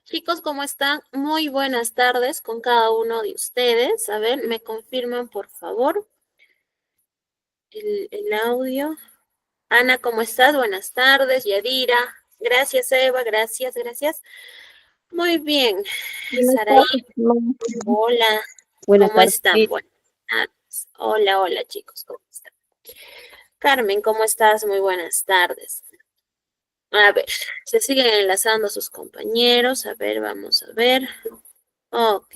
Chicos, ¿cómo están? Muy buenas tardes con cada uno de ustedes. A ver, me confirman, por favor, el audio. Ana, ¿cómo estás? Buenas tardes. Yadira. Gracias, Eva. Gracias. Muy bien. Buenas Saraí, tardes, hermano. hola. Buenas ¿Cómo tardes. están? Buenas tardes. Hola, chicos. ¿Cómo están? Carmen, ¿cómo estás? Muy buenas tardes. A ver, se siguen enlazando sus compañeros. A ver, vamos a ver. Ok.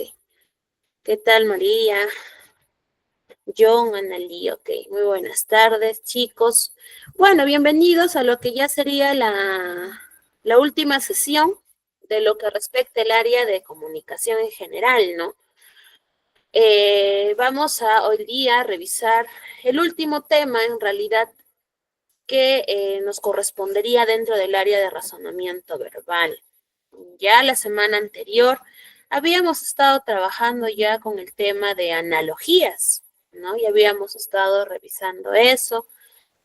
¿Qué tal, María? John, Analí, ok, muy buenas tardes, chicos. Bueno, bienvenidos a lo que ya sería la última sesión de lo que respecta al área de comunicación en general, ¿no? Vamos a hoy día revisar el último tema, en realidad, que nos correspondería dentro del área de razonamiento verbal. Ya la semana anterior habíamos estado trabajando ya con el tema de analogías, ¿no? Ya habíamos estado revisando eso,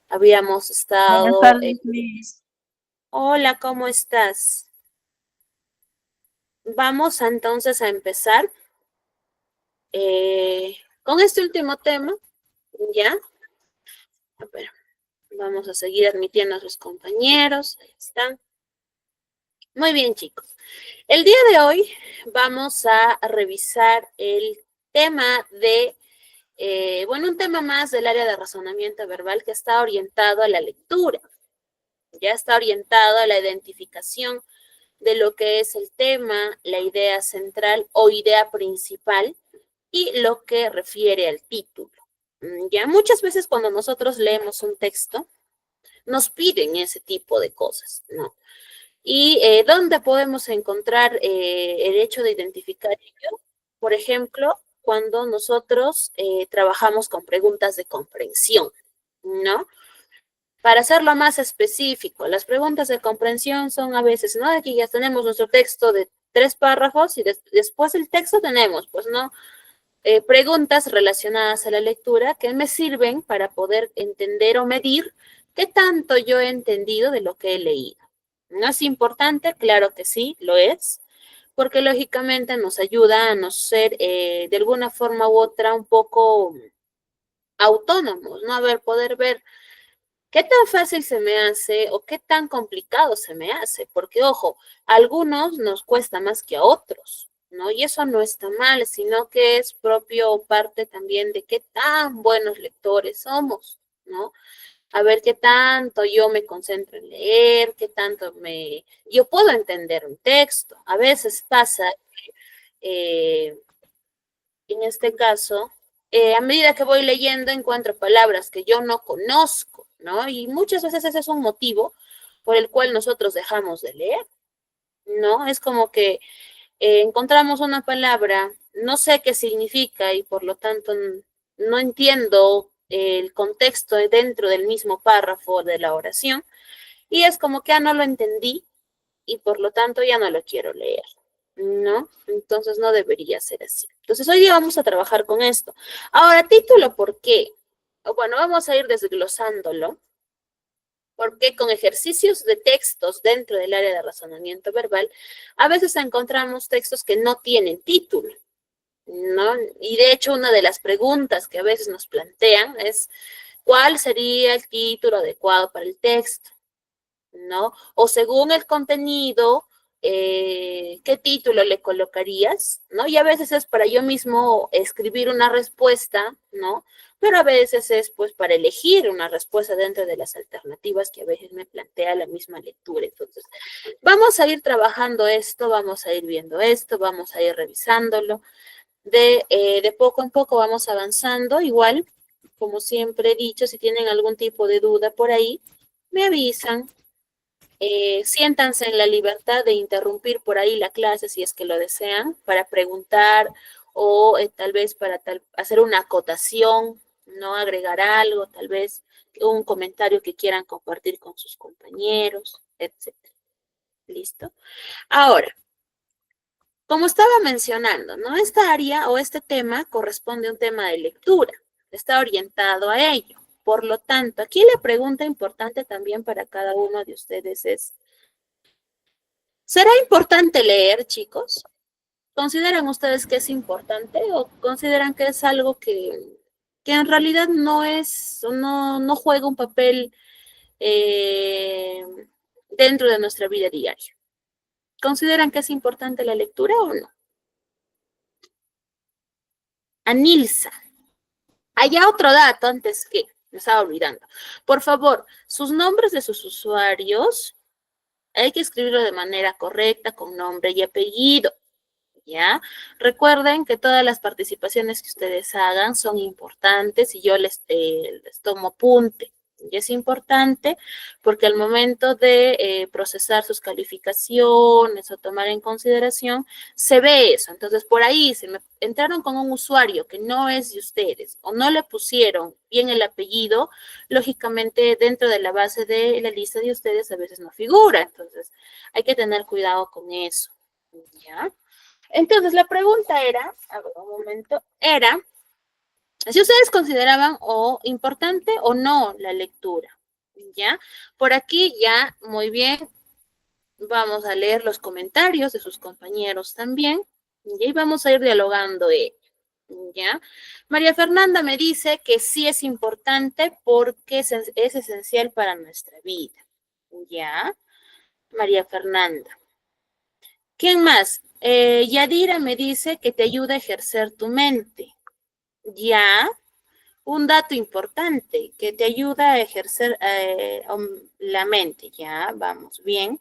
habíamos Buenas estado... tardes, Luis. Hola, ¿cómo estás? Vamos entonces a empezar con este último tema, ¿ya? A ver, vamos a seguir admitiendo a sus compañeros, ahí están. Muy bien, chicos. El día de hoy vamos a revisar el tema de, bueno, un tema más del área de razonamiento verbal que está orientado a la lectura, ya está orientado a la identificación de lo que es el tema, la idea central o idea principal y lo que refiere al título. Ya muchas veces cuando nosotros leemos un texto, nos piden ese tipo de cosas, ¿no? ¿Y dónde podemos encontrar el hecho de identificar ello? Por ejemplo, cuando nosotros trabajamos con preguntas de comprensión, ¿no? Para hacerlo más específico, las preguntas de comprensión son a veces, ¿no? Aquí ya tenemos nuestro texto de 3 párrafos y después del texto tenemos, pues, ¿no? Preguntas relacionadas a la lectura que me sirven para poder entender o medir qué tanto yo he entendido de lo que he leído. ¿No es importante? Claro que sí, lo es, porque lógicamente nos ayuda a no ser de alguna forma u otra un poco autónomos, ¿no? A ver, poder ver qué tan fácil se me hace o qué tan complicado se me hace, porque ojo, a algunos nos cuesta más que a otros, ¿no? Y eso no está mal, sino que es propio parte también de qué tan buenos lectores somos, ¿no? A ver qué tanto yo me concentro en leer, qué tanto yo puedo entender un texto. A veces pasa, eh, en este caso, a medida que voy leyendo encuentro palabras que yo no conozco, ¿no? Y muchas veces ese es un motivo por el cual nosotros dejamos de leer, ¿no? Es como que encontramos una palabra, no sé qué significa y por lo tanto no entiendo el contexto dentro del mismo párrafo de la oración y es como que no lo entendí y por lo tanto ya no lo quiero leer, ¿no? Entonces no debería ser así. Entonces hoy día vamos a trabajar con esto. Ahora, título, ¿por qué? Bueno, vamos a ir desglosándolo porque con ejercicios de textos dentro del área de razonamiento verbal, a veces encontramos textos que no tienen título, ¿no? Y de hecho, una de las preguntas que a veces nos plantean es, ¿cuál sería el título adecuado para el texto? ¿No? O según el contenido, ¿qué título le colocarías? ¿No? Y a veces es para yo mismo escribir una respuesta, ¿no? Pero a veces es pues para elegir una respuesta dentro de las alternativas que a veces me plantea la misma lectura. Entonces, vamos a ir trabajando esto, vamos a ir viendo esto, vamos a ir revisándolo. De poco en poco vamos avanzando. Igual, como siempre he dicho, si tienen algún tipo de duda por ahí, me avisan, siéntanse en la libertad de interrumpir por ahí la clase si es que lo desean, para preguntar o tal vez para hacer una acotación, no agregar algo, tal vez un comentario que quieran compartir con sus compañeros, etcétera. ¿Listo? Ahora, como estaba mencionando, ¿no? Esta área o este tema corresponde a un tema de lectura, está orientado a ello. Por lo tanto, aquí la pregunta importante también para cada uno de ustedes es, ¿Será importante leer, chicos? ¿Consideran ustedes que es importante o consideran que es algo que en realidad no es, no juega un papel eh, dentro de nuestra vida diaria? ¿Consideran que es importante la lectura o no? Anilsa. Hay otro dato antes que me estaba olvidando. Por favor, sus nombres de sus usuarios hay que escribirlo de manera correcta, con nombre y apellido. ¿Ya? Recuerden que todas las participaciones que ustedes hagan son importantes y yo les tomo apunte. Y es importante porque al momento de procesar sus calificaciones o tomar en consideración, se ve eso. Entonces, por ahí, si me entraron con un usuario que no es de ustedes o no le pusieron bien el apellido, lógicamente dentro de la base de la lista de ustedes a veces no figura. Entonces, hay que tener cuidado con eso. ¿Ya? Entonces, la pregunta era, a ver, un momento, era si ustedes consideraban o importante o no la lectura, ¿ya? Por aquí ya, muy bien, vamos a leer los comentarios de sus compañeros también, y vamos a ir dialogando, ¿ya? María Fernanda me dice que sí es importante porque es esencial para nuestra vida, ¿ya? María Fernanda. ¿Quién más? Yadira me dice que te ayuda a ejercer tu mente. Ya, un dato importante que te ayuda a ejercer la mente. Ya, vamos bien.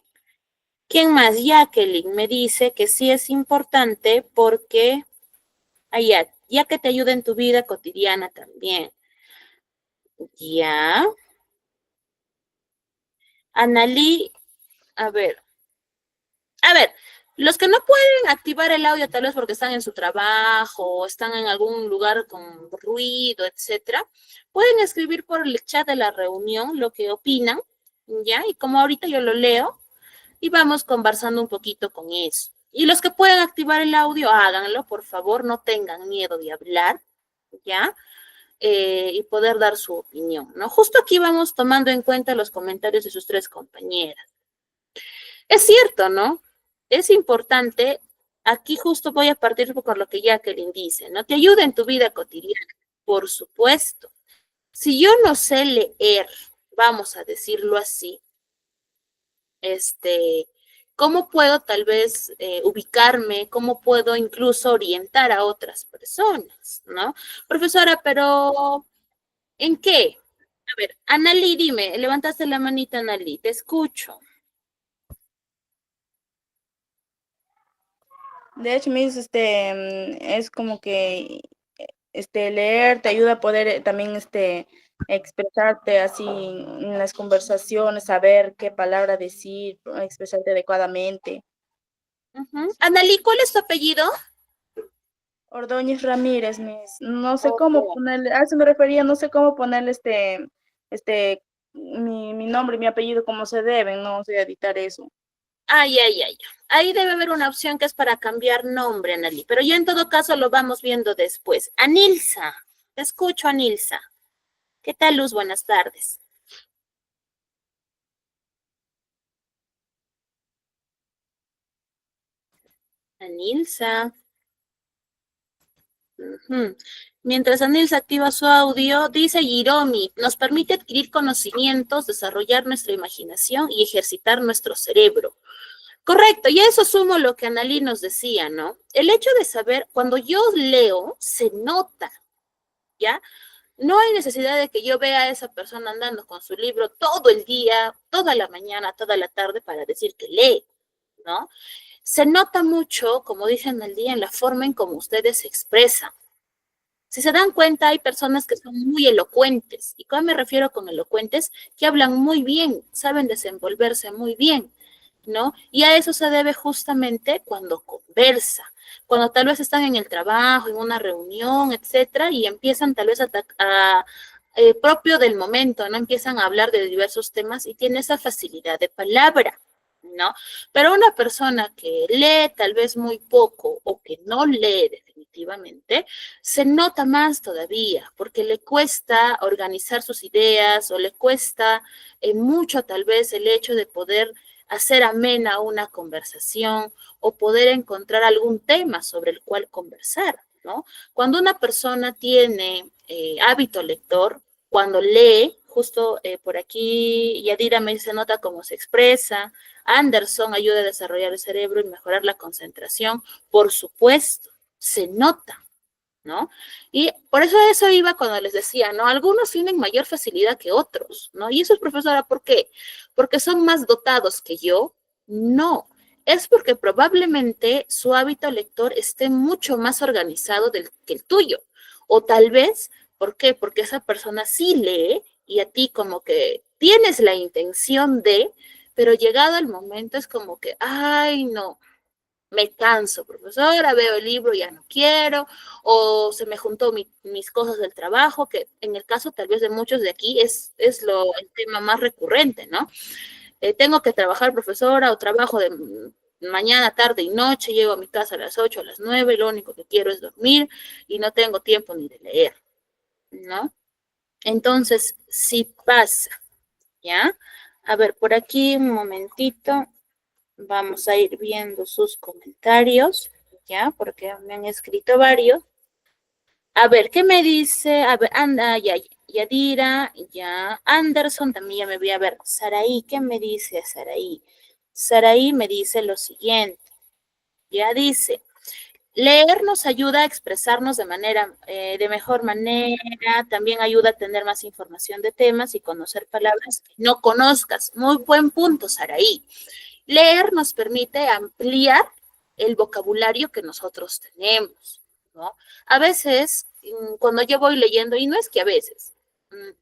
¿Quién más? Jacqueline me dice que sí es importante porque, ya que te ayuda en tu vida cotidiana también. Ya. Analí, a ver, A ver, los que no pueden activar el audio tal vez porque están en su trabajo o están en algún lugar con ruido, etcétera, pueden escribir por el chat de la reunión lo que opinan, ¿ya? Y como ahorita yo lo leo y vamos conversando un poquito con eso. Y los que pueden activar el audio, háganlo, por favor, no tengan miedo de hablar, ¿ya? Y poder dar su opinión, ¿no? Justo aquí vamos tomando en cuenta los comentarios de sus tres compañeras. Es cierto, ¿no? Es importante, aquí justo voy a partir por lo que Jacqueline dice, ¿no? Te ayuda en tu vida cotidiana, por supuesto. Si yo no sé leer, vamos a decirlo así, este, ¿cómo puedo tal vez ubicarme? ¿Cómo puedo incluso orientar a otras personas, ¿no? Profesora, pero ¿en qué? A ver, Analí, dime, levantaste la manita, Analí, te escucho. De hecho, mis, es como que leer te ayuda a poder también expresarte así en las conversaciones, saber qué palabra decir, expresarte adecuadamente. Analí, ¿cuál es tu apellido? Ordóñez Ramírez, mis, no sé cómo Oh. ponerle, a eso me refería, no sé cómo ponerle este, mi nombre y mi apellido como se deben, no sé editar eso. Ay. Ahí debe haber una opción que es para cambiar nombre, Analí, pero ya en todo caso lo vamos viendo después. Anilsa, te escucho, Anilsa. ¿Qué tal, Luz? Buenas tardes. Anilsa. Ujú. Mientras Anilsa activa su audio, dice Giromi, nos permite adquirir conocimientos, desarrollar nuestra imaginación y ejercitar nuestro cerebro. Correcto, y a eso sumo lo que Analí nos decía, ¿no? El hecho de saber, cuando yo leo, se nota, ¿ya? No hay necesidad de que yo vea a esa persona andando con su libro todo el día, toda la mañana, toda la tarde para decir que lee, ¿no? Se nota mucho, como dicen al día, en la forma en cómo ustedes se expresan. Si se dan cuenta, hay personas que son muy elocuentes. ¿Y cómo me refiero con elocuentes? Que hablan muy bien, saben desenvolverse muy bien, ¿no? Y a eso se debe justamente cuando conversa, cuando tal vez están en el trabajo, en una reunión, etcétera, y empiezan tal vez propio del momento, ¿no? Empiezan a hablar de diversos temas y tiene esa facilidad de palabra, ¿no? Pero una persona que lee tal vez muy poco o que no lee definitivamente, se nota más todavía, porque le cuesta organizar sus ideas o le cuesta mucho tal vez el hecho de poder hacer amena una conversación o poder encontrar algún tema sobre el cual conversar, ¿no? Cuando una persona tiene hábito lector, cuando lee, justo por aquí Yadira me se nota cómo se expresa, Anderson ayuda a desarrollar el cerebro y mejorar la concentración, por supuesto, se nota, ¿no? Y por eso iba cuando les decía, ¿no? Algunos tienen mayor facilidad que otros, ¿no? Y eso es, profesora, ¿por qué? ¿Porque son más dotados que yo? No, es porque probablemente su hábito lector esté mucho más organizado que el tuyo. O tal vez, ¿por qué? Porque esa persona sí lee y a ti como que tienes la intención de, pero llegado el momento es como que, ay, no, me canso, profesora, veo el libro, ya no quiero, o se me juntó mis cosas del trabajo, que en el caso tal vez de muchos de aquí es el tema más recurrente, ¿no? Tengo que trabajar, profesora, o trabajo de mañana, tarde y noche, llego a mi casa a las 8, a las 9, lo único que quiero es dormir y no tengo tiempo ni de leer, ¿no? Entonces, sí pasa, ¿ya? A ver, por aquí un momentito. Vamos a ir viendo sus comentarios, ¿ya? Porque me han escrito varios. A ver, ¿qué me dice? A ver, anda, ya, Yadira, ya, Anderson, también ya me voy a ver. Saraí, ¿qué me dice Saraí? Saraí me dice lo siguiente, ya dice, leer nos ayuda a expresarnos de mejor manera, también ayuda a tener más información de temas y conocer palabras que no conozcas. Muy buen punto, Saraí. Leer nos permite ampliar el vocabulario que nosotros tenemos, ¿no? A veces, cuando yo voy leyendo, y no es que a veces,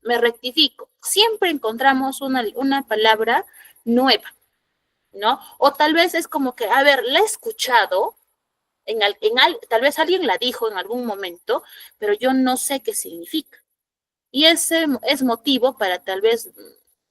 me rectifico, siempre encontramos una palabra nueva, ¿no? O tal vez es como que, a ver, la he escuchado, tal vez alguien la dijo en algún momento, pero yo no sé qué significa. Y ese es motivo para tal vez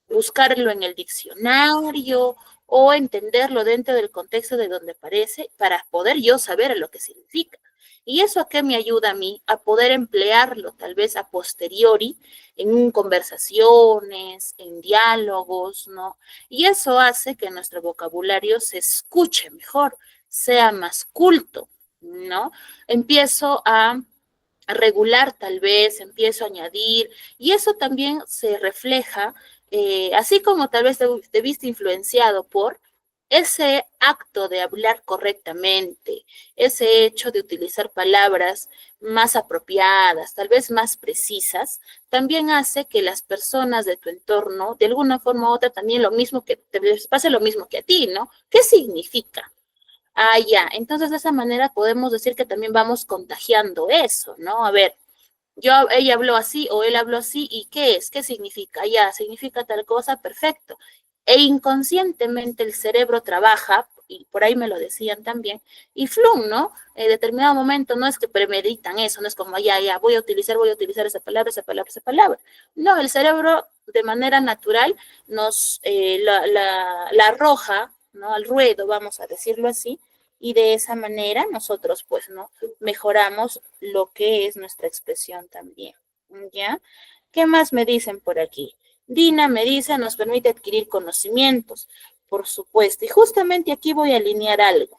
buscarlo en el diccionario o entenderlo dentro del contexto de donde aparece para poder yo saber lo que significa. ¿Y eso a qué me ayuda a mí? A poder emplearlo tal vez a posteriori en conversaciones, en diálogos, ¿no? Y eso hace que nuestro vocabulario se escuche mejor, sea más culto, ¿no? Empiezo a regular tal vez, empiezo a añadir, y eso también se refleja, así como tal vez te viste influenciado por ese acto de hablar correctamente, ese hecho de utilizar palabras más apropiadas, tal vez más precisas, también hace que las personas de tu entorno, de alguna forma u otra, también lo mismo que te les pase lo mismo que a ti, ¿no? ¿Qué significa? Ah, ya. Entonces, de esa manera podemos decir que también vamos contagiando eso, ¿no? A ver, ella habló así o él habló así, ¿y qué es? ¿Qué significa? Ya, significa tal cosa, perfecto. E inconscientemente el cerebro trabaja, y por ahí me lo decían también, y flum, ¿no? En determinado momento no es que premeditan eso, no es como, ya, voy a utilizar esa palabra, esa palabra, esa palabra. No, el cerebro de manera natural nos la arroja, ¿no? Al ruedo, vamos a decirlo así, y de esa manera nosotros, pues, ¿no? Mejoramos lo que es nuestra expresión también, ¿ya? ¿Qué más me dicen por aquí? Dina me dice, nos permite adquirir conocimientos, por supuesto, y justamente aquí voy a alinear algo,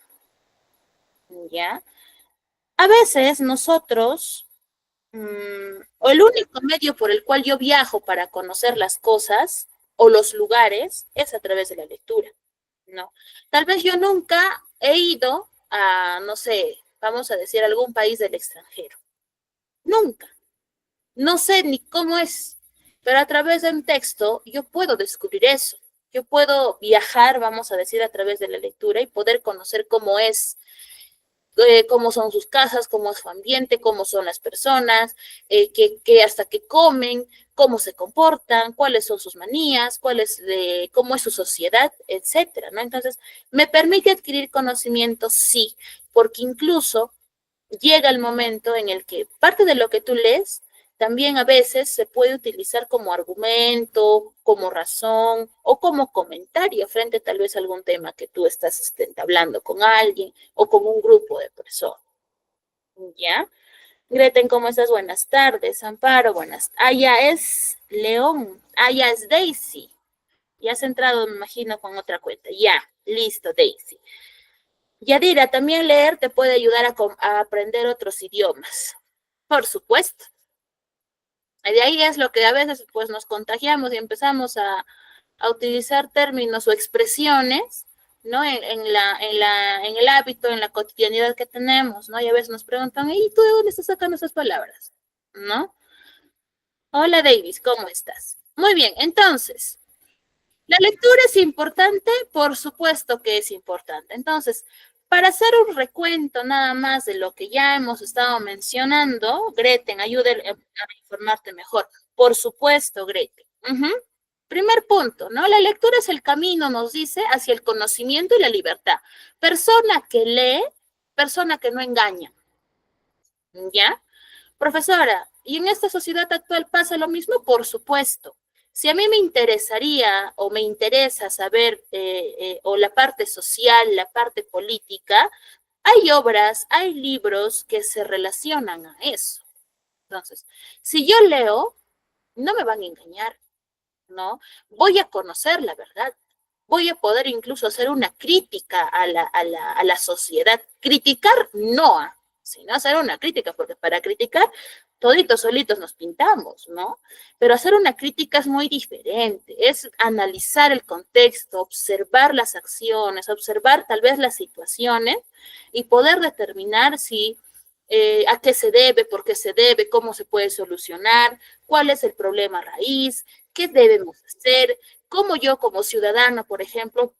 ¿ya? A veces nosotros, o el único medio por el cual yo viajo para conocer las cosas o los lugares es a través de la lectura, ¿no? Tal vez yo nunca he ido a, no sé, vamos a decir, algún país del extranjero. Nunca. No sé ni cómo es, pero a través de un texto yo puedo descubrir eso. Yo puedo viajar, vamos a decir, a través de la lectura y poder conocer cómo es, cómo son sus casas, cómo es su ambiente, cómo son las personas, hasta qué comen, cómo se comportan, cuáles son sus manías, cómo es su sociedad, etcétera, ¿no? Entonces, ¿me permite adquirir conocimiento? Sí, porque incluso llega el momento en el que parte de lo que tú lees también a veces se puede utilizar como argumento, como razón o como comentario frente tal vez a algún tema que tú estás hablando con alguien o con un grupo de personas. ¿Ya? Greten, ¿cómo estás? Buenas tardes. Amparo, buenas. Ah, ya es León. Ah, ya es Daisy. Ya has entrado, me imagino, con otra cuenta. Ya, listo, Daisy. Yadira, también leer te puede ayudar a aprender otros idiomas. Por supuesto. Y de ahí es lo que a veces pues nos contagiamos y empezamos a utilizar términos o expresiones, ¿no? En el hábito, en la cotidianidad que tenemos, ¿no? Y a veces nos preguntan, ¿y tú de dónde estás sacando esas palabras? ¿No? Hola Davis, ¿cómo estás? Muy bien, entonces, ¿la lectura es importante? Por supuesto que es importante. Entonces, para hacer un recuento nada más de lo que ya hemos estado mencionando, Greten, ayúdame a informarte mejor. Por supuesto, Greten. Primer punto, ¿no? La lectura es el camino, nos dice, hacia el conocimiento y la libertad. Persona que lee, persona que no engaña. ¿Ya? Profesora, ¿y en esta sociedad actual pasa lo mismo? Por supuesto. Si a mí me interesaría o me interesa saber o la parte social, la parte política, hay obras, hay libros que se relacionan a eso. Entonces, si yo leo, no me van a engañar, ¿no? Voy a conocer la verdad. Voy a poder incluso hacer una crítica a la sociedad. Criticar no, sino hacer una crítica, porque para criticar toditos solitos nos pintamos, ¿no? Pero hacer una crítica es muy diferente, es analizar el contexto, observar las acciones, observar tal vez las situaciones y poder determinar si a qué se debe, por qué se debe, cómo se puede solucionar, cuál es el problema raíz, qué debemos hacer, cómo yo como ciudadano, por ejemplo,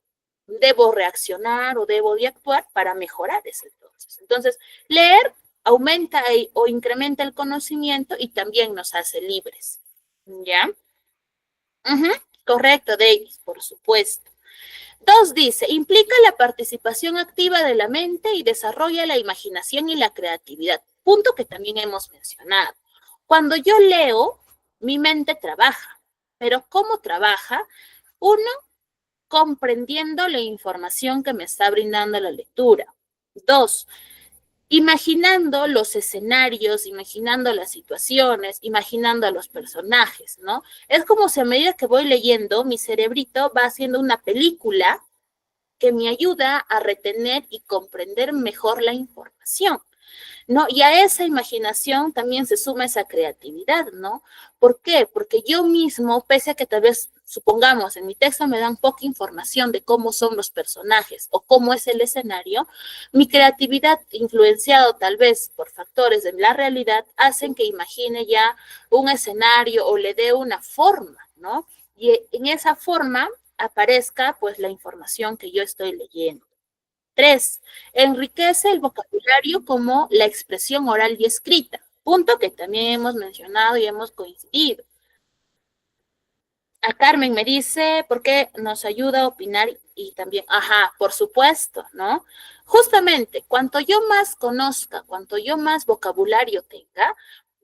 debo reaccionar o debo de actuar para mejorar ese entonces. Entonces, leer aumenta o incrementa el conocimiento y también nos hace libres. ¿Ya? Correcto, Davis, por supuesto. 2 dice, implica la participación activa de la mente y desarrolla la imaginación y la creatividad. Punto que también hemos mencionado. Cuando yo leo, mi mente trabaja. Pero ¿cómo trabaja? Uno, comprendiendo la información que me está brindando la lectura. 2, imaginando los escenarios, imaginando las situaciones, imaginando a los personajes, ¿no? Es como si a medida que voy leyendo, mi cerebrito va haciendo una película que me ayuda a retener y comprender mejor la información, ¿no? Y a esa imaginación también se suma esa creatividad, ¿no? ¿Por qué? Porque yo mismo, pese a que tal vez, supongamos, en mi texto me dan poca información de cómo son los personajes o cómo es el escenario, mi creatividad, influenciado tal vez por factores de la realidad, hacen que imagine ya un escenario o le dé una forma, ¿no? Y en esa forma aparezca pues la información que yo estoy leyendo. 3, enriquece el vocabulario como la expresión oral y escrita, punto que también hemos mencionado y hemos coincidido. A Carmen me dice, ¿por qué nos ayuda a opinar? Y también, ajá, por supuesto, ¿no? Justamente, cuanto yo más conozca, cuanto yo más vocabulario tenga,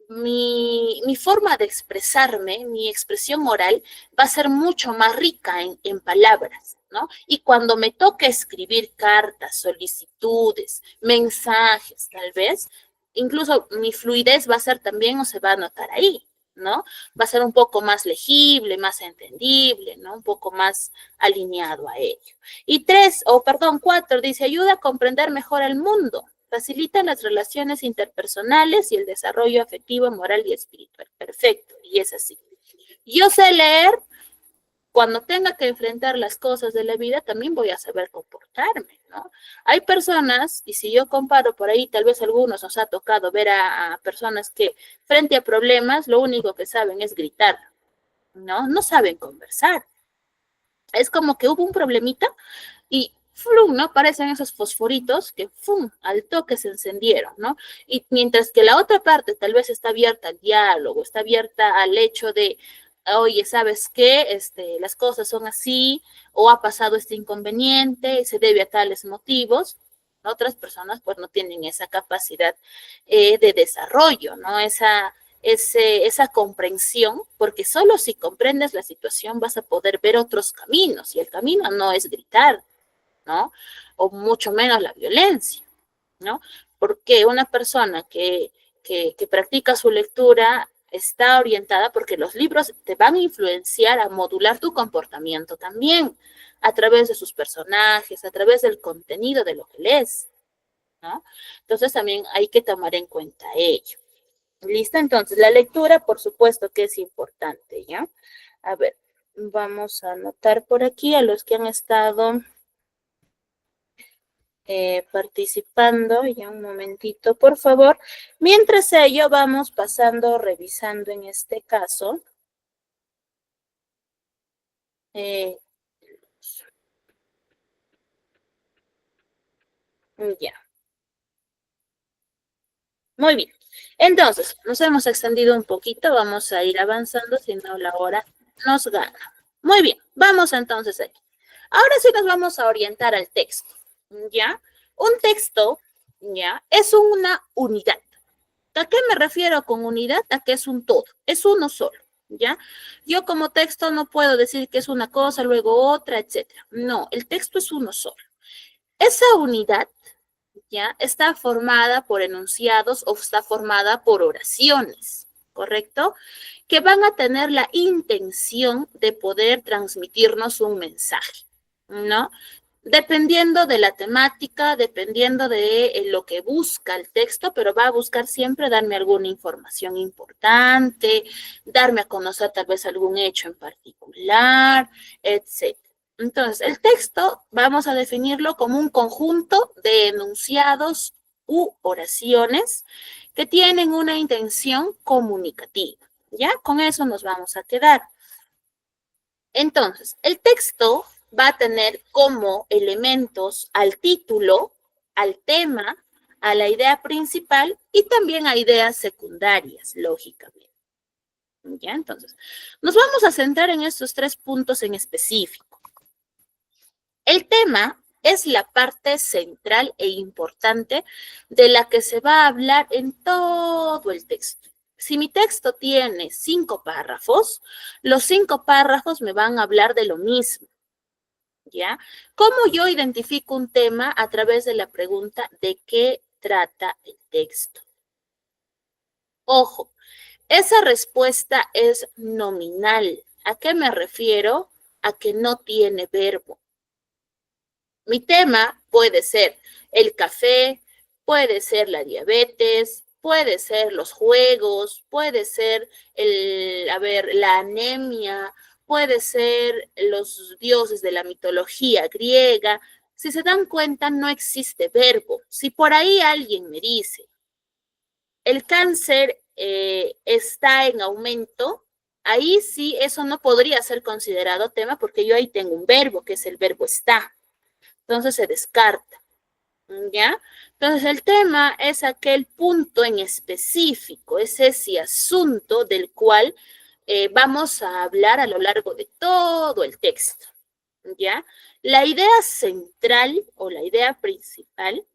mi forma de expresarme, mi expresión oral, va a ser mucho más rica en palabras, ¿no? Y cuando me toque escribir cartas, solicitudes, mensajes, tal vez, incluso mi fluidez va a ser también o se va a notar ahí, ¿no? Va a ser un poco más legible, más entendible, ¿no? Un poco más alineado a ello. Y 3, o perdón, 4, dice, ayuda a comprender mejor el mundo, facilita las relaciones interpersonales y el desarrollo afectivo, moral y espiritual. Perfecto, y es así. Yo sé leer, cuando tenga que enfrentar las cosas de la vida, también voy a saber comportarme, ¿no? Hay personas, y si yo comparo por ahí, tal vez a algunos nos ha tocado ver a personas que frente a problemas, lo único que saben es gritar, ¿no? No saben conversar. Es como que hubo un problemita y ¡flum!, ¿no? Aparecen esos fosforitos que ¡fum!, al toque se encendieron, ¿no? Y mientras que la otra parte tal vez está abierta al diálogo, está abierta al hecho de, oye, ¿sabes qué? Las cosas son así, o ha pasado este inconveniente, se debe a tales motivos. Otras personas pues no tienen esa capacidad de desarrollo, ¿no? esa comprensión, porque solo si comprendes la situación vas a poder ver otros caminos, y el camino no es gritar, ¿no? O mucho menos la violencia, ¿no? Porque una persona que practica su lectura está orientada porque los libros te van a influenciar a modular tu comportamiento también, a través de sus personajes, a través del contenido de lo que lees, ¿no? Entonces también hay que tomar en cuenta ello. ¿Listo? Entonces, la lectura, por supuesto que es importante, ¿ya? A ver, vamos a anotar por aquí a los que han estado participando. Ya un momentito, por favor. Mientras ello, vamos pasando, revisando en este caso. Ya. Muy bien. Entonces, nos hemos extendido un poquito, vamos a ir avanzando, si no la hora nos gana. Muy bien, vamos entonces aquí. Ahora sí nos vamos a orientar al texto, ¿ya? Un texto, ¿ya? Es una unidad. ¿A qué me refiero con unidad? A que es un todo, es uno solo, ¿ya? Yo como texto no puedo decir que es una cosa, luego otra, etcétera. No, el texto es uno solo. Esa unidad, ¿ya? Está formada por enunciados o está formada por oraciones, ¿correcto? Que van a tener la intención de poder transmitirnos un mensaje, ¿no? Dependiendo de la temática, dependiendo de lo que busca el texto, pero va a buscar siempre darme alguna información importante, darme a conocer tal vez algún hecho en particular, etc. Entonces, el texto vamos a definirlo como un conjunto de enunciados u oraciones que tienen una intención comunicativa. ¿Ya? Con eso nos vamos a quedar. Entonces, el texto va a tener como elementos al título, al tema, a la idea principal y también a ideas secundarias, lógicamente. ¿Ya? Entonces, nos vamos a centrar en estos tres puntos en específico. El tema es la parte central e importante de la que se va a hablar en todo el texto. Si mi texto tiene 5 párrafos, los 5 párrafos me van a hablar de lo mismo, ¿ya? ¿Cómo yo identifico un tema? A través de la pregunta ¿de qué trata el texto? Ojo, esa respuesta es nominal. ¿A qué me refiero? A que no tiene verbo. Mi tema puede ser el café, puede ser la diabetes, puede ser los juegos, puede ser la anemia, puede ser los dioses de la mitología griega. Si se dan cuenta, no existe verbo. Si por ahí alguien me dice, el cáncer está en aumento, ahí sí eso no podría ser considerado tema porque yo ahí tengo un verbo, que es el verbo está. Entonces se descarta, ¿ya? Entonces el tema es aquel punto en específico, es ese asunto del cual vamos a hablar a lo largo de todo el texto, ¿ya? La idea central o la idea principal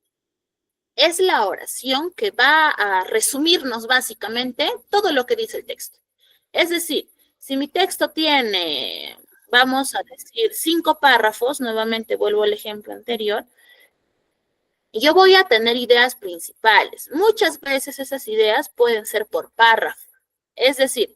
es la oración que va a resumirnos básicamente todo lo que dice el texto. Es decir, si mi texto tiene, vamos a decir, 5 párrafos, nuevamente vuelvo al ejemplo anterior, yo voy a tener ideas principales. Muchas veces esas ideas pueden ser por párrafo. Es decir,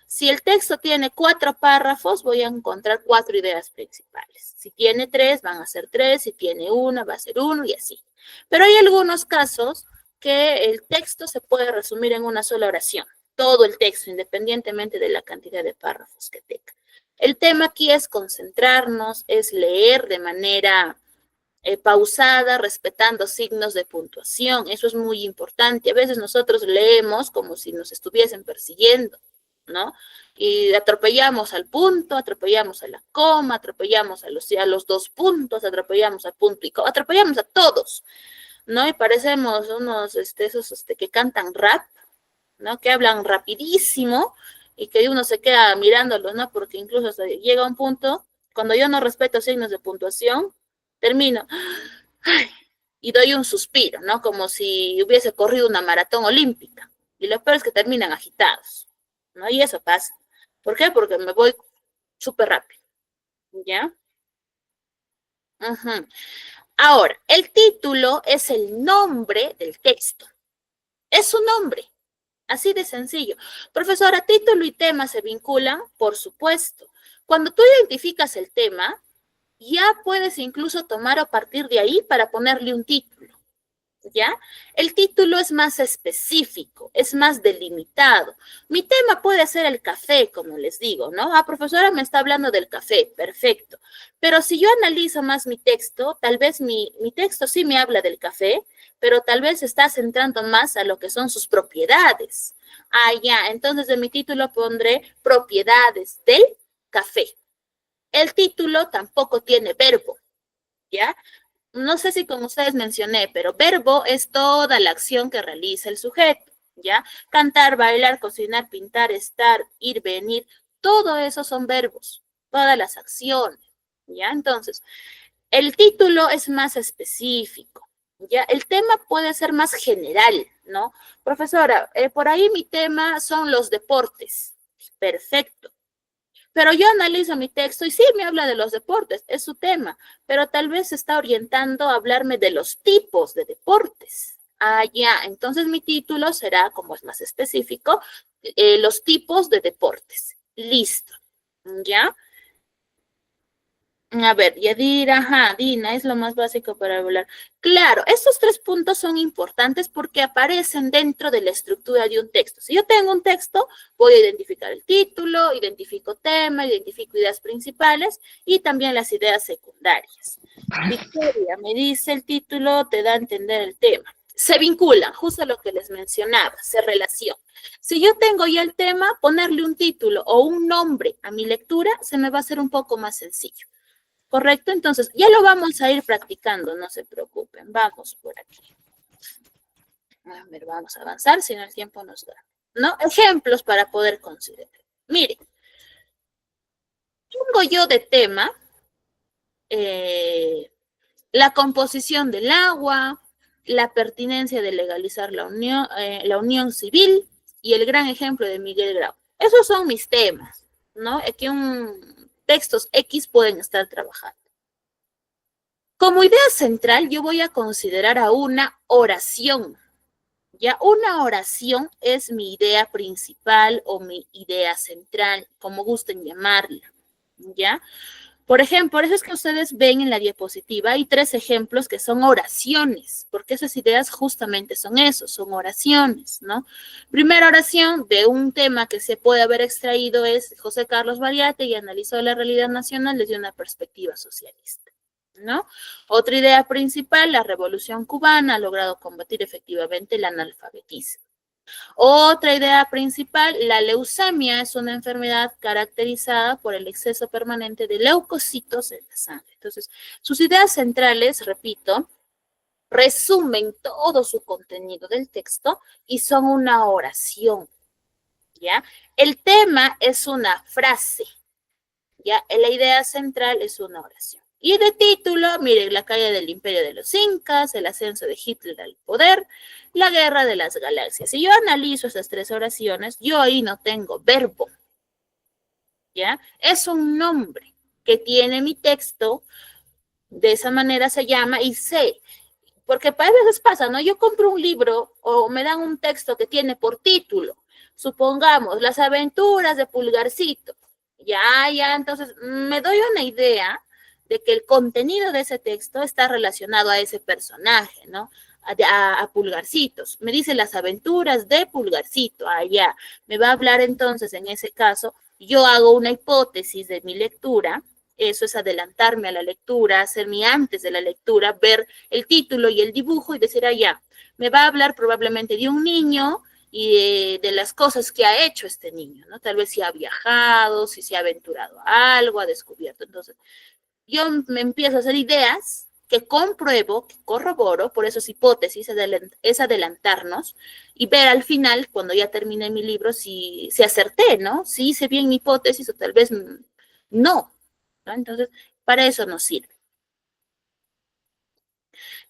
si el texto tiene 4 párrafos, voy a encontrar 4 ideas principales. Si tiene 3, van a ser 3. Si tiene 1, va a ser 1 y así. Pero hay algunos casos que el texto se puede resumir en una sola oración. Todo el texto, independientemente de la cantidad de párrafos que tenga. El tema aquí es concentrarnos, es leer de manera pausada, respetando signos de puntuación. Eso es muy importante. A veces nosotros leemos como si nos estuviesen persiguiendo, ¿no? Y atropellamos al punto, atropellamos a la coma, atropellamos a los 2 puntos, atropellamos al punto y coma, atropellamos a todos, ¿no? Y parecemos unos, esos que cantan rap, ¿no? Que hablan rapidísimo y que uno se queda mirándolos, ¿no? Porque incluso llega un punto, cuando yo no respeto signos de puntuación, termino ay, y doy un suspiro, ¿no? Como si hubiese corrido una maratón olímpica, Y lo peor es que terminan agitados, ¿no? Y eso pasa. ¿Por qué? Porque me voy súper rápido, ¿ya? Ujú. Ahora, el título es el nombre del texto. Es su nombre. Así de sencillo. Profesora, título y tema se vinculan, por supuesto. Cuando tú identificas el tema, ya puedes incluso tomar a partir de ahí para ponerle un título. ¿Ya? El título es más específico, es más delimitado. Mi tema puede ser el café, como les digo, ¿no? Ah, profesora, me está hablando del café, perfecto. Pero si yo analizo más mi texto, tal vez mi texto sí me habla del café, pero tal vez está centrando más a lo que son sus propiedades. Ah, ya, entonces en mi título pondré propiedades del café. El título tampoco tiene verbo, ¿ya? No sé si con ustedes mencioné, pero verbo es toda la acción que realiza el sujeto, ¿ya? Cantar, bailar, cocinar, pintar, estar, ir, venir, todo eso son verbos, todas las acciones, ¿ya? Entonces, el título es más específico, ¿ya? El tema puede ser más general, ¿no? Profesora, por ahí mi tema son los deportes. Perfecto. Pero yo analizo mi texto y sí me habla de los deportes, es su tema, pero tal vez se está orientando a hablarme de los tipos de deportes. Ah, ya, entonces mi título será, como es más específico, los tipos de deportes. Listo. ¿Ya? A ver, Yadira, ajá, Dina, es lo más básico para hablar. Claro, estos tres puntos son importantes porque aparecen dentro de la estructura de un texto. Si yo tengo un texto, voy a identificar el título, identifico tema, identifico ideas principales y también las ideas secundarias. Victoria, me dice el título, te da a entender el tema. Se vinculan, justo lo que les mencionaba, se relaciona. Si yo tengo ya el tema, ponerle un título o un nombre a mi lectura se me va a hacer un poco más sencillo. ¿Correcto? Entonces, ya lo vamos a ir practicando, no se preocupen. Vamos por aquí. A ver, vamos a avanzar, si no el tiempo nos da. ¿No? Ejemplos para poder considerar. Mire, tengo yo de tema la composición del agua, la pertinencia de legalizar la unión civil y el gran ejemplo de Miguel Grau. Esos son mis temas, ¿no? Aquí textos X pueden estar trabajando. Como idea central, yo voy a considerar a una oración. Ya una oración es mi idea principal o mi idea central, como gusten llamarla. ¿Ya? Por ejemplo, por eso es que ustedes ven en la diapositiva, hay tres ejemplos que son oraciones, porque esas ideas justamente son eso, son oraciones, ¿no? Primera oración de un tema que se puede haber extraído es José Carlos Bariate y analizó la realidad nacional desde una perspectiva socialista. ¿No? Otra idea principal, la revolución cubana ha logrado combatir efectivamente el analfabetismo. Otra idea principal, la leucemia es una enfermedad caracterizada por el exceso permanente de leucocitos en la sangre. Entonces, sus ideas centrales, repito, resumen todo su contenido del texto y son una oración, ¿ya? El tema es una frase, ¿ya? La idea central es una oración. Y de título, miren, la caída del imperio de los incas, el ascenso de Hitler al poder, la guerra de las galaxias. Si yo analizo esas tres oraciones, yo ahí no tengo verbo, ¿ya? Es un nombre que tiene mi texto, de esa manera se llama y sé, porque a veces pasa, ¿no? Yo compro un libro o me dan un texto que tiene por título, supongamos, las aventuras de Pulgarcito. Ya, entonces me doy una idea de que el contenido de ese texto está relacionado a ese personaje, ¿no? A Pulgarcitos. Me dice las aventuras de Pulgarcito, allá. Me va a hablar entonces, en ese caso, yo hago una hipótesis de mi lectura, eso es adelantarme a la lectura, hacerme antes de la lectura, ver el título y el dibujo y decir, ya, me va a hablar probablemente de un niño y de las cosas que ha hecho este niño, ¿no? Tal vez si ha viajado, si se ha aventurado a algo, ha descubierto. Entonces, yo me empiezo a hacer ideas que compruebo, que corroboro, por eso es hipótesis, es adelantarnos y ver al final, cuando ya termine mi libro, si acerté, ¿no? Si hice bien mi hipótesis o tal vez no, ¿no? Entonces, para eso nos sirve.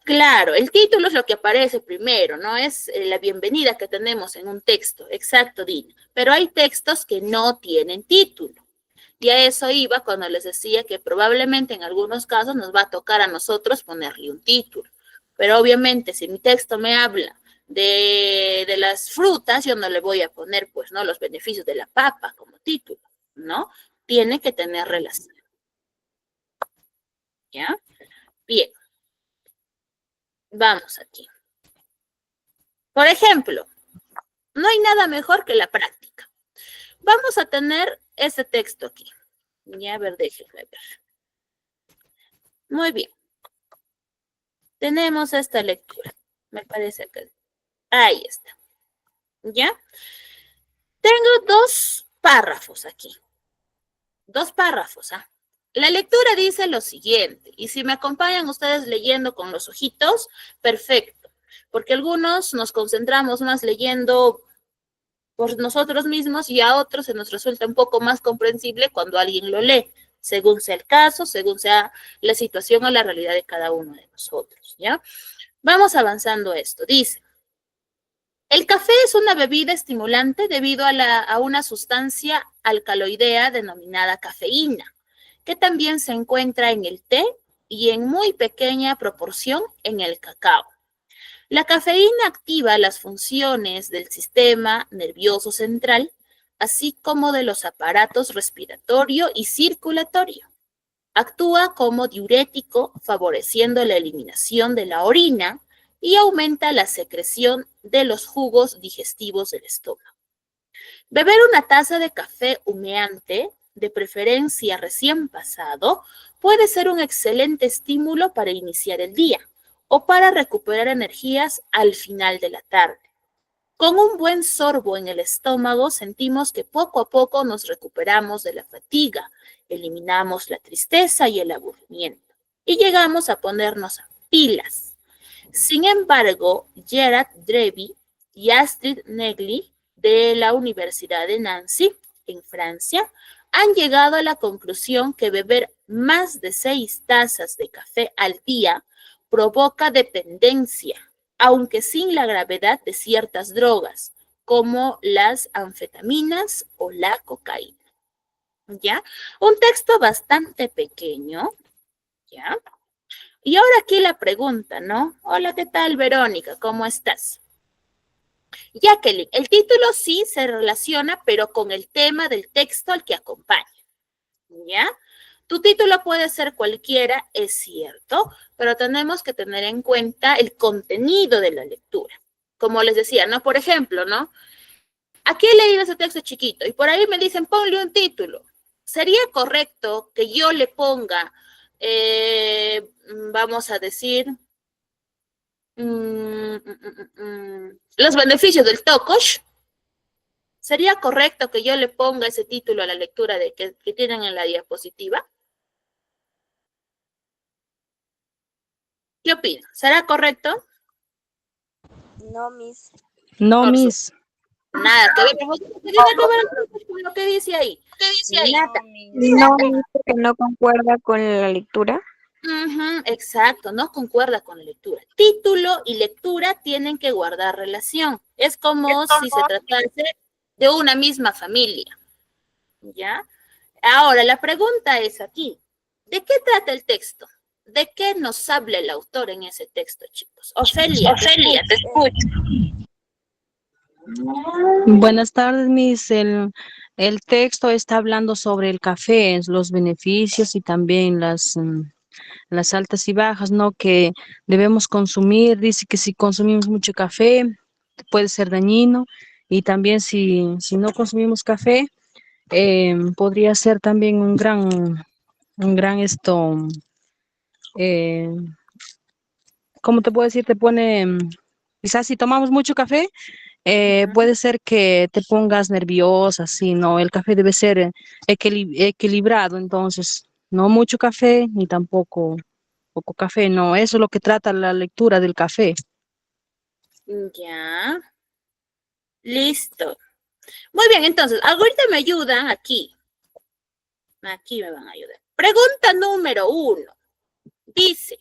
Claro, el título es lo que aparece primero, ¿no? Es la bienvenida que tenemos en un texto. Exacto, Dina. Pero hay textos que no tienen título. Y a eso iba cuando les decía que probablemente en algunos casos nos va a tocar a nosotros ponerle un título. Pero obviamente si mi texto me habla de las frutas, yo no le voy a poner, pues, ¿no? Los beneficios de la papa como título, ¿no? Tiene que tener relación. ¿Ya? Bien. Vamos aquí. Por ejemplo, no hay nada mejor que la práctica. Vamos a tener este texto aquí. Ya, a ver, déjenme ver. Muy bien. Tenemos esta lectura. Me parece que ahí está. ¿Ya? Tengo dos párrafos aquí. Dos párrafos, ¿ah? La lectura dice lo siguiente, y si me acompañan ustedes leyendo con los ojitos, perfecto, porque algunos nos concentramos más leyendo por nosotros mismos y a otros se nos resulta un poco más comprensible cuando alguien lo lee, según sea el caso, según sea la situación o la realidad de cada uno de nosotros, ¿ya? Vamos avanzando esto. Dice, el café es una bebida estimulante debido a una sustancia alcaloidea denominada cafeína, que también se encuentra en el té y en muy pequeña proporción en el cacao. La cafeína activa las funciones del sistema nervioso central, así como de los aparatos respiratorio y circulatorio. Actúa como diurético, favoreciendo la eliminación de la orina y aumenta la secreción de los jugos digestivos del estómago. Beber una taza de café humeante, de preferencia recién pasado, puede ser un excelente estímulo para iniciar el día o para recuperar energías al final de la tarde. Con un buen sorbo en el estómago sentimos que poco a poco nos recuperamos de la fatiga, eliminamos la tristeza y el aburrimiento y llegamos a ponernos pilas. Sin embargo, Gerard Drevy y Astrid Negli de la Universidad de Nancy, en Francia, han llegado a la conclusión que beber más de 6 tazas de café al día provoca dependencia, aunque sin la gravedad de ciertas drogas, como las anfetaminas o la cocaína. ¿Ya? Un texto bastante pequeño, ¿ya? Y ahora aquí la pregunta, ¿no? Hola, ¿qué tal, Verónica? ¿Cómo estás? Jacqueline, el título sí se relaciona, pero con el tema del texto al que acompaña, ¿ya? Tu título puede ser cualquiera, es cierto, pero tenemos que tener en cuenta el contenido de la lectura. Como les decía, ¿no? Por ejemplo, ¿no? Aquí he leído ese texto chiquito y por ahí me dicen, ponle un título. ¿Sería correcto que yo le ponga, vamos a decir, los beneficios del tocosh? ¿Sería correcto que yo le ponga ese título a la lectura que tienen en la diapositiva? ¿Qué opinan? ¿Será correcto? No, Miss. No, Por Miss. Nada que ver, tiene que ver con lo que dice ahí. Nada. No, Miss, porque no concuerda con la lectura. Exacto, no concuerda con la lectura. Título y lectura tienen que guardar relación. Es como si se tratase de una misma familia, ¿ya? Ahora, la pregunta es aquí, ¿de qué trata el texto? ¿De qué nos habla el autor en ese texto, chicos? Ofelia, te escucho. Buenas tardes, Miss. El texto está hablando sobre el café, los beneficios y también las altas y bajas, ¿no? Que debemos consumir. Dice que si consumimos mucho café puede ser dañino y también si no consumimos café podría ser también un gran eh, ¿cómo te puedo decir? Te pone, quizás si tomamos mucho café, puede ser que te pongas nerviosa, sí, ¿no? El café debe ser equilibrado, entonces, no mucho café ni tampoco poco café, no, eso es lo que trata la lectura del café. Ya, listo. Muy bien, entonces, ahorita me ayudan aquí. Aquí me van a ayudar. Pregunta número 1. Dice,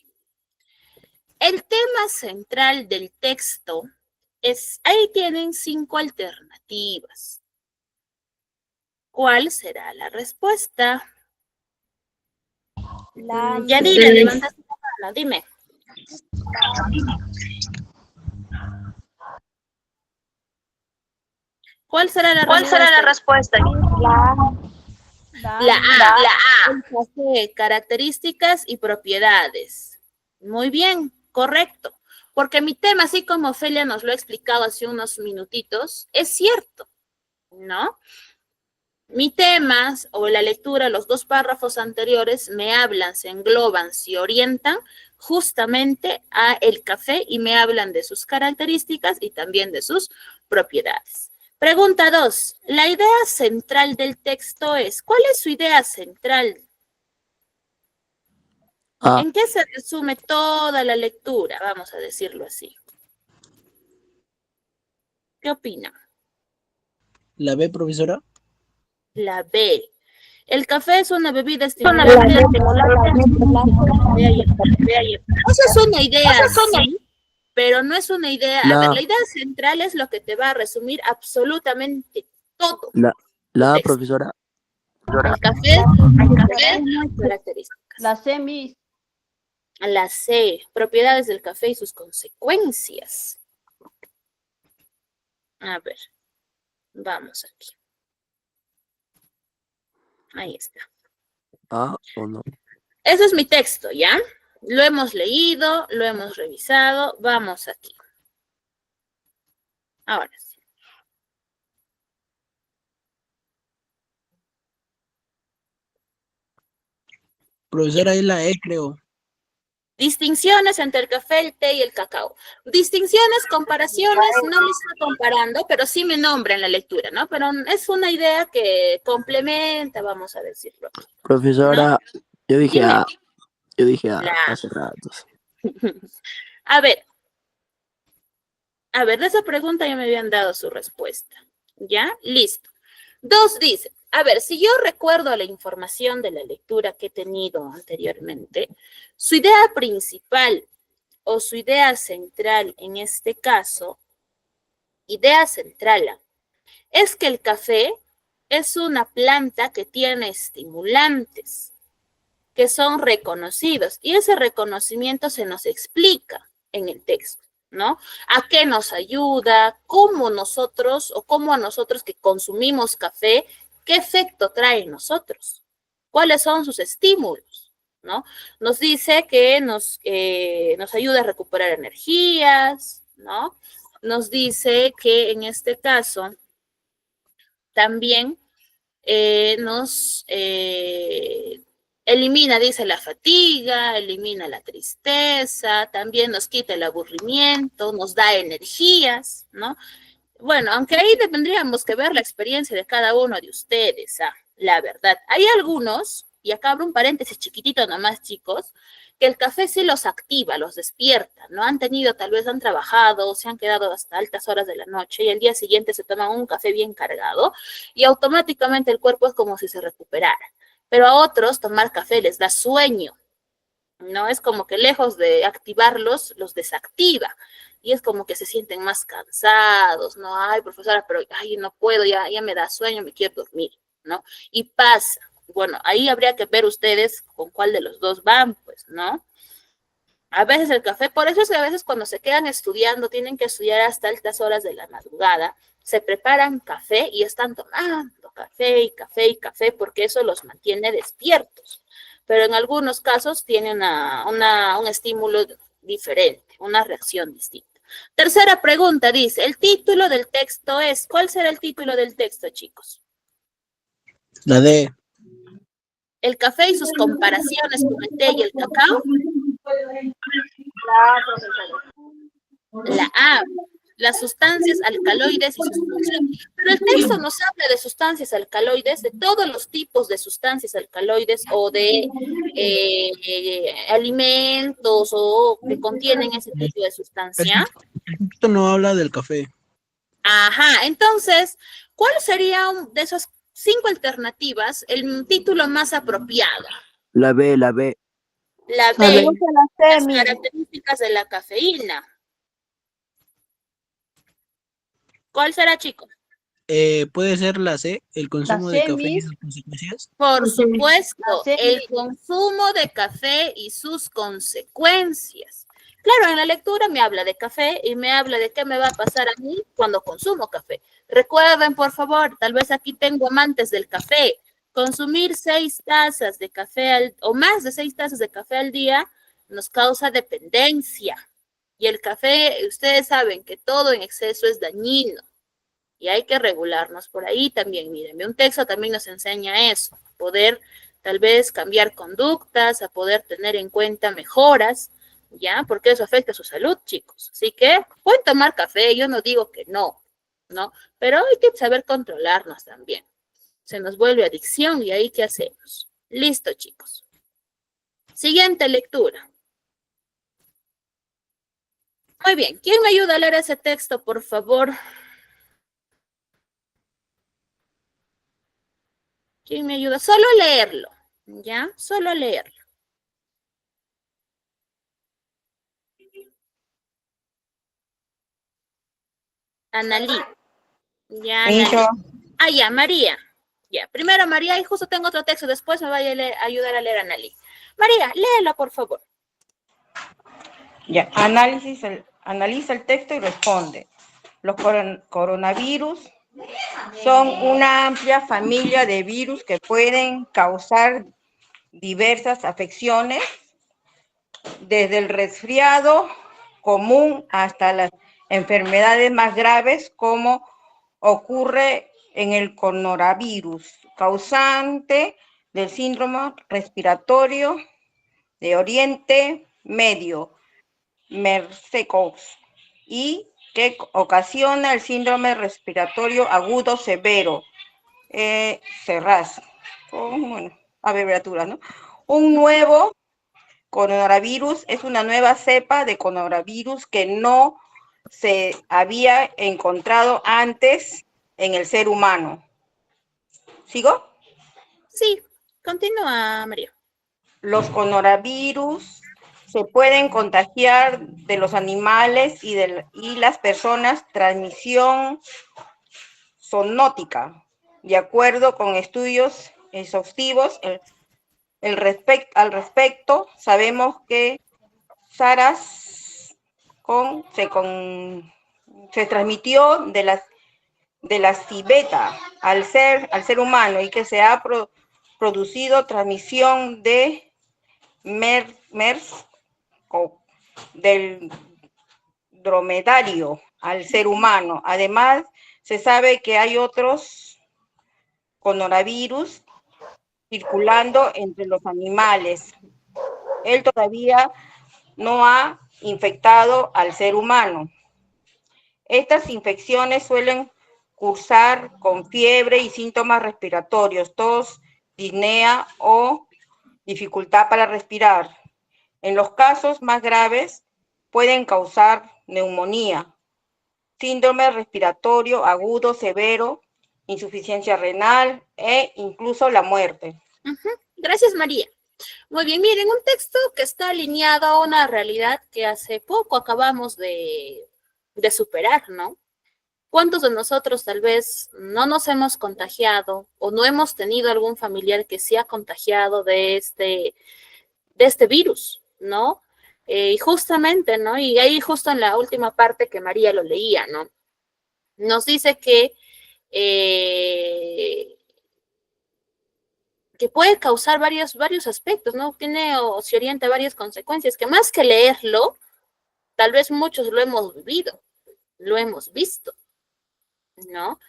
el tema central del texto es, ahí tienen 5 alternativas. ¿Cuál será la respuesta? Yanira, levanta tu mano, dime. ¿Cuál será la respuesta? La A. El café, características y propiedades. Muy bien, correcto. Porque mi tema, así como Ofelia nos lo ha explicado hace unos minutitos, es cierto, ¿no? Mi tema o la lectura, los 2 párrafos anteriores me hablan, se engloban, se orientan justamente a el café y me hablan de sus características y también de sus propiedades. Pregunta 2. La idea central del texto es, ¿cuál es su idea central? ¿En qué se resume toda la lectura? Vamos a decirlo así. ¿Qué opina? ¿La B, profesora? La B. El café es una bebida estimulante. Esa es una idea, sí, pero no es una idea. A ver, la idea central es lo que te va a resumir absolutamente todo. La A, profesora. El café, características. La C, Miss. La C, propiedades del café y sus consecuencias. A ver, vamos aquí. Ahí está. ¿A o no? Ese es mi texto, ¿ya? Lo hemos leído, lo hemos revisado. Vamos aquí. Ahora sí. Profesora, es la E, creo. Distinciones entre el café, el té y el cacao. Distinciones, comparaciones, no me estoy comparando, pero sí me nombra en la lectura, ¿no? Pero es una idea que complementa, vamos a decirlo. Profesora, ¿no? yo dije Dime. A. Yo dije A La- hace rato. A ver, de esa pregunta ya me habían dado su respuesta. ¿Ya? Listo. 2 dice, a ver, si yo recuerdo la información de la lectura que he tenido anteriormente, su idea principal o su idea central en este caso, idea central, es que el café es una planta que tiene estimulantes que son reconocidos y ese reconocimiento se nos explica en el texto, ¿no? ¿A qué nos ayuda? ¿Cómo nosotros o cómo a nosotros que consumimos café, qué efecto trae en nosotros? ¿Cuáles son sus estímulos? ¿No? Nos dice que nos ayuda a recuperar energías, ¿no? Nos dice que en este caso también nos elimina, dice, la fatiga, elimina la tristeza, también nos quita el aburrimiento, nos da energías, ¿no? Bueno, aunque ahí tendríamos que ver la experiencia de cada uno de ustedes, la verdad. Hay algunos, y acá abro un paréntesis chiquitito nomás, chicos, que el café sí los activa, los despierta, ¿no? Han trabajado, se han quedado hasta altas horas de la noche y al día siguiente se toman un café bien cargado y automáticamente el cuerpo es como si se recuperara. Pero a otros tomar café les da sueño, ¿no? Es como que lejos de activarlos, los desactiva. Y es como que se sienten más cansados, ¿no? Ay, profesora, pero ay, no puedo, ya me da sueño, me quiero dormir, ¿no? Y pasa. Bueno, ahí habría que ver ustedes con cuál de los dos van, pues, ¿no? A veces el café, por eso es que a veces cuando se quedan estudiando, tienen que estudiar hasta altas horas de la madrugada, se preparan café y están tomando café y café y café porque eso los mantiene despiertos. Pero en algunos casos tienen un estímulo diferente, una reacción distinta. Tercera pregunta dice, el título del texto es, ¿cuál será el título del texto, chicos? La D. El café y sus comparaciones con el té y el cacao. La A, las sustancias alcaloides y sus funciones. Pero el texto nos habla de sustancias alcaloides, de todos los tipos de sustancias alcaloides o de alimentos o que contienen ese tipo de sustancia. Esto no habla del café. Ajá, entonces, ¿cuál sería de esas 5 alternativas el título más apropiado? La B, la B. La B, las físicas de la cafeína. ¿Cuál será, chicos? Puede ser la C, el consumo de C, café y Miss. sus consecuencias. Por supuesto, Sí. el consumo de café y sus consecuencias. Claro, en la lectura me habla de café y me habla de qué me va a pasar a mí cuando consumo café. Recuerden, por favor, tal vez aquí tengo amantes del café. Consumir 6 tazas de café o más de 6 tazas de café al día nos causa dependencia. Y el café, ustedes saben que todo en exceso es dañino. Y hay que regularnos por ahí también. Mírenme, un texto también nos enseña eso, a poder tal vez cambiar conductas, a poder tener en cuenta mejoras, ¿ya? Porque eso afecta a su salud, chicos. Así que pueden tomar café, yo no digo que no, ¿no? Pero hay que saber controlarnos también. Se nos vuelve adicción y ahí, ¿qué hacemos? Listo, chicos. Siguiente lectura. Muy bien, ¿quién me ayuda a leer ese texto, por favor? ¿Quién me ayuda? Solo a leerlo, ¿ya? Solo a leerlo. Analí. Ya, Sí, Analí. yo. Ah, ya, María. Ya, primero María y justo tengo otro texto, después me va a ayudar a leer Analí. María, léelo, por favor. Ya, analiza el texto y responde. Los coronavirus son una amplia familia de virus que pueden causar diversas afecciones, desde el resfriado común hasta las enfermedades más graves, como ocurre en el coronavirus, causante del síndrome respiratorio de Oriente Medio, MERS-CoV, y que ocasiona el síndrome respiratorio agudo severo, SARS, con, bueno, abreviaturas, ¿no? Un nuevo coronavirus es una nueva cepa de coronavirus que no se había encontrado antes en el ser humano. ¿Sigo? Sí, continúa, María. Los coronavirus se pueden contagiar de los animales y las personas, transmisión zoonótica. De acuerdo con estudios exhaustivos al respecto, sabemos que SARS se transmitió de la civeta al ser humano y que se ha producido transmisión de MERS del dromedario al ser humano. Además, se sabe que hay otros coronavirus circulando entre los animales. Él todavía no ha infectado al ser humano. Estas infecciones suelen cursar con fiebre y síntomas respiratorios, tos, disnea o dificultad para respirar. En los casos más graves pueden causar neumonía, síndrome respiratorio agudo severo, insuficiencia renal e incluso la muerte. Gracias, María. Muy bien, miren, un texto que está alineado a una realidad que hace poco acabamos de superar, ¿no? ¿Cuántos de nosotros tal vez no nos hemos contagiado o no hemos tenido algún familiar que se ha contagiado de este virus, ¿no? Y justamente, ¿no? Y ahí justo en la última parte que María lo leía, ¿no? Nos dice que puede causar varios aspectos, ¿no? Tiene o se orienta a varias consecuencias, que más que leerlo, tal vez muchos lo hemos vivido, lo hemos visto, ¿no?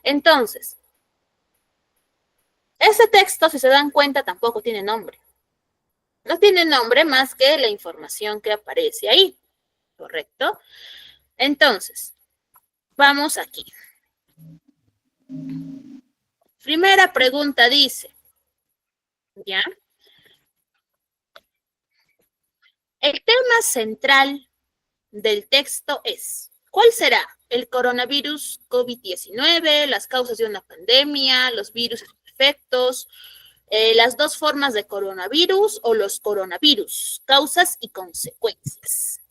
Entonces, ese texto, si se dan cuenta, tampoco tiene nombre. No tiene nombre más que la información que aparece ahí, ¿correcto? Entonces, vamos aquí. Primera pregunta dice, ¿ya? El tema central del texto es, ¿cuál será? ¿El coronavirus COVID-19, las causas de una pandemia, los virus efectos, las dos formas de coronavirus o los coronavirus, causas y consecuencias?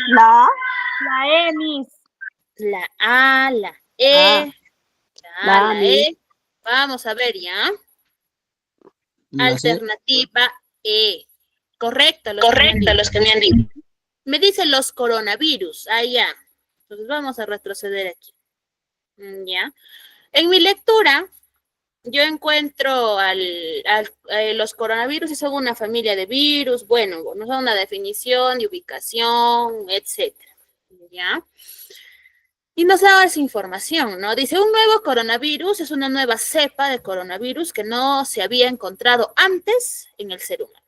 La, La E, Miss. La A, la E, la A, la la Miss. E. Vamos a ver ya. La C. Alternativa E. Correcto, Correcto, los que me han dicho. Me dicen los coronavirus. Ah, ya. Entonces vamos a retroceder aquí. Ya. En mi lectura, yo encuentro los coronavirus y son una familia de virus. Bueno, nos da una definición de ubicación, etcétera. ¿Ya? Y nos da esa información, ¿no? Dice, un nuevo coronavirus es una nueva cepa de coronavirus que no se había encontrado antes en el ser humano.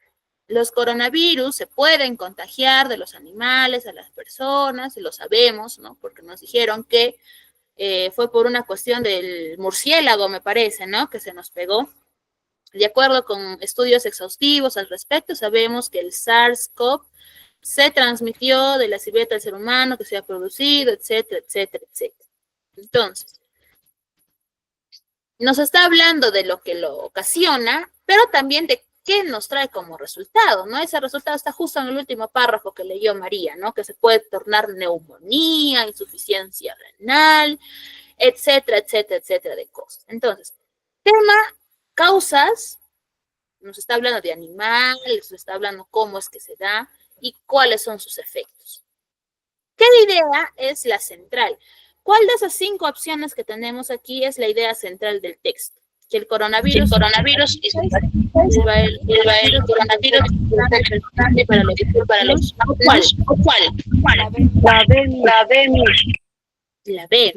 Los coronavirus se pueden contagiar de los animales a las personas, y lo sabemos, ¿no? Porque nos dijeron que fue por una cuestión del murciélago, me parece, ¿no? Que se nos pegó. De acuerdo con estudios exhaustivos al respecto, sabemos que el SARS-CoV se transmitió de la civet al ser humano, que se ha producido, etcétera, etcétera, etcétera. Entonces, nos está hablando de lo que lo ocasiona, pero también de qué nos trae como resultado, ¿no? Ese resultado está justo en el último párrafo que leyó María, ¿no? Que se puede tornar neumonía, insuficiencia renal, etcétera, etcétera, etcétera de cosas. Entonces, tema, causas, nos está hablando de animales, nos está hablando cómo es que se da y cuáles son sus efectos. ¿Qué idea es la central? ¿Cuál de esas 5 opciones que tenemos aquí es la idea central del texto? Que el coronavirus El coronavirus para los ¿Cuál? ¿Cuál? La B, Miss. La B, Miss. La B.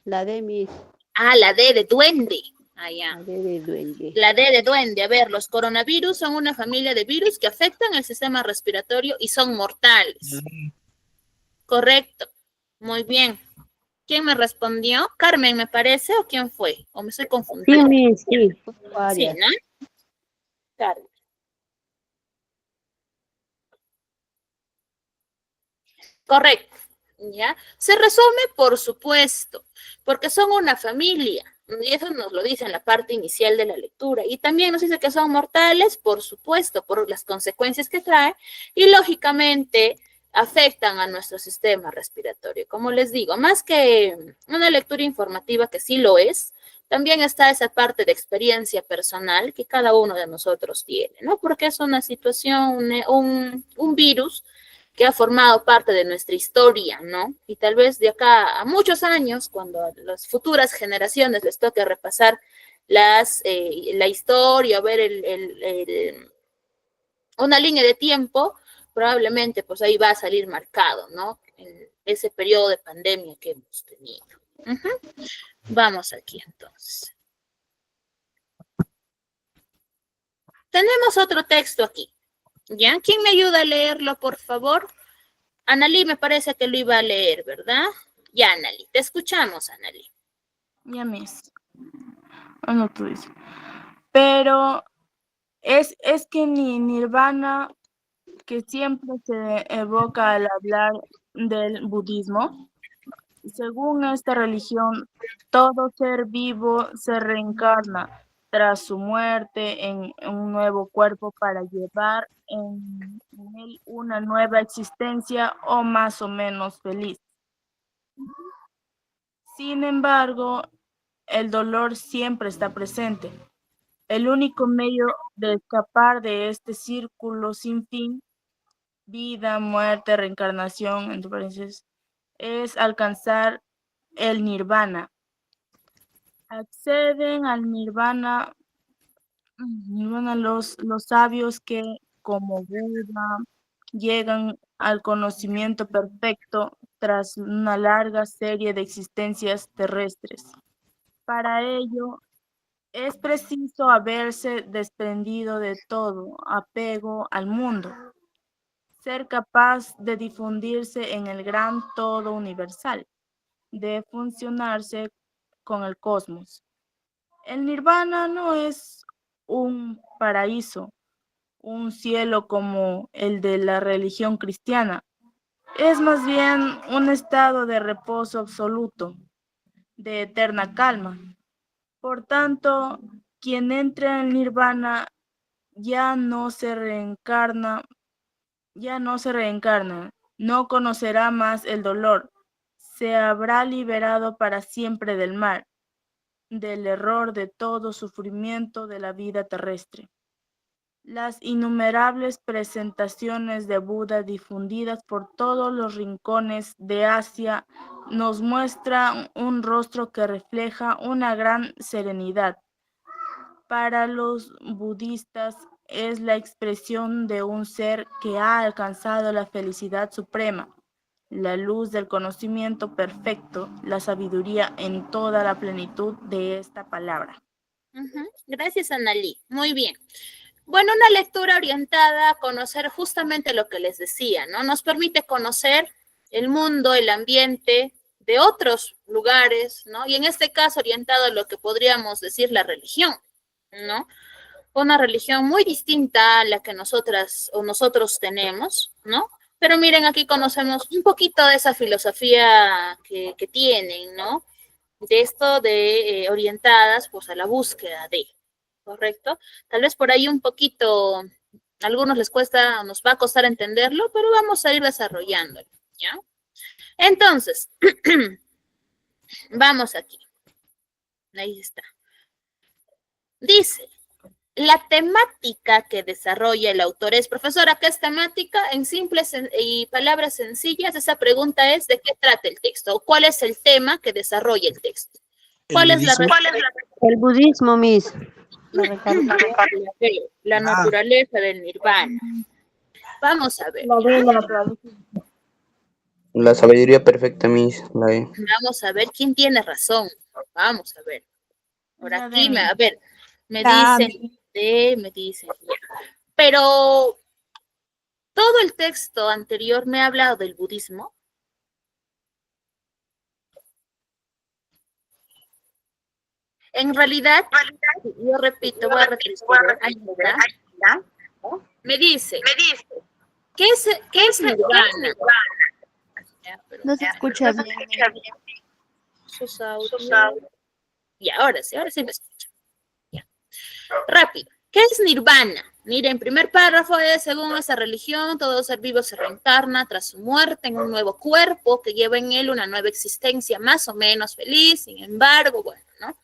La D, Miss. Ah, la D de duende. Ah, ya. La D de duende. La D de duende. A ver, los coronavirus son una familia de virus que afectan el sistema respiratorio y son mortales. Correcto. Muy bien. ¿Quién me respondió? Carmen, me parece, ¿o quién fue? ¿O me estoy Sí, confundiendo? Miss, sí. Sí, Varias. ¿no? Carmen. Correcto. ¿Ya? Se resume, por supuesto, porque son una familia. Y eso nos lo dice en la parte inicial de la lectura. Y también nos dice que son mortales, por supuesto, por las consecuencias que trae. Y lógicamente afectan a nuestro sistema respiratorio. Como les digo, más que una lectura informativa que sí lo es, también está esa parte de experiencia personal que cada uno de nosotros tiene, ¿no? Porque es una situación, un virus que ha formado parte de nuestra historia, ¿no? Y tal vez de acá a muchos años, cuando a las futuras generaciones les toque repasar la historia, ver una línea de tiempo, probablemente pues ahí va a salir marcado, ¿no? En ese periodo de pandemia que hemos tenido. Vamos aquí entonces. Tenemos otro texto aquí. ¿Ya? ¿Quién me ayuda a leerlo, por favor? Analí me parece que lo iba a leer, ¿verdad? Ya, Analí. Te escuchamos, Analí. Ya, Miss. No, tú dices. Pero es que ni Nirvana, que siempre se evoca al hablar del budismo, según esta religión, todo ser vivo se reencarna tras su muerte en un nuevo cuerpo para llevar en él una nueva existencia o más o menos feliz. Sin embargo, el dolor siempre está presente. El único medio de escapar de este círculo sin fin, vida, muerte, reencarnación, entre paréntesis, es alcanzar el nirvana. Acceden al nirvana los sabios que, como Buda, llegan al conocimiento perfecto tras una larga serie de existencias terrestres. Para ello, es preciso haberse desprendido de todo apego al mundo, ser capaz de difundirse en el gran todo universal, de funcionarse con el cosmos. El nirvana no es un paraíso, un cielo como el de la religión cristiana. Es más bien un estado de reposo absoluto, de eterna calma. Por tanto, quien entra en nirvana ya no se reencarna, No conocerá más el dolor. Se habrá liberado para siempre del mal, del error, de todo sufrimiento de la vida terrestre. Las innumerables presentaciones de Buda difundidas por todos los rincones de Asia nos muestran un rostro que refleja una gran serenidad. Para los budistas es la expresión de un ser que ha alcanzado la felicidad suprema, la luz del conocimiento perfecto, la sabiduría en toda la plenitud de esta palabra. Gracias, Analí. Muy bien. Bueno, una lectura orientada a conocer justamente lo que les decía, ¿no? Nos permite conocer el mundo, el ambiente de otros lugares, ¿no? Y en este caso orientado a lo que podríamos decir la religión, ¿no? Una religión muy distinta a la que nosotras o nosotros tenemos, ¿no? Pero miren, aquí conocemos un poquito de esa filosofía que tienen, ¿no? De esto de orientadas pues a la búsqueda de, ¿correcto? Tal vez por ahí un poquito, a algunos les cuesta, nos va a costar entenderlo, pero vamos a ir desarrollándolo, ¿ya? Entonces, vamos aquí. Ahí está. Dice, la temática que desarrolla el autor es, profesora, ¿qué es temática? En simples y palabras sencillas, esa pregunta es, ¿de qué trata el texto? ¿O cuál es el tema que desarrolla el texto? ¿Cuál es la respuesta? El budismo, Miss. La naturaleza del nirvana. Vamos a ver. La sabiduría perfecta, Miss. La E. Vamos a ver quién tiene razón. Vamos a ver. Por La aquí, Demi. a ver, me La dicen. Pero todo el texto anterior me ha hablado del budismo. En realidad, yo repito, voy a repetir. Ahí está. Me dice, ¿qué es nirvana? No se escucha bien. Sus audios. Y ahora sí me escucha. Ya. Rápido. ¿Qué es nirvana? Miren, primer párrafo es, según esa religión, todo ser vivo se reencarna tras su muerte en un nuevo cuerpo que lleva en él una nueva existencia más o menos feliz, sin embargo, bueno, ¿no?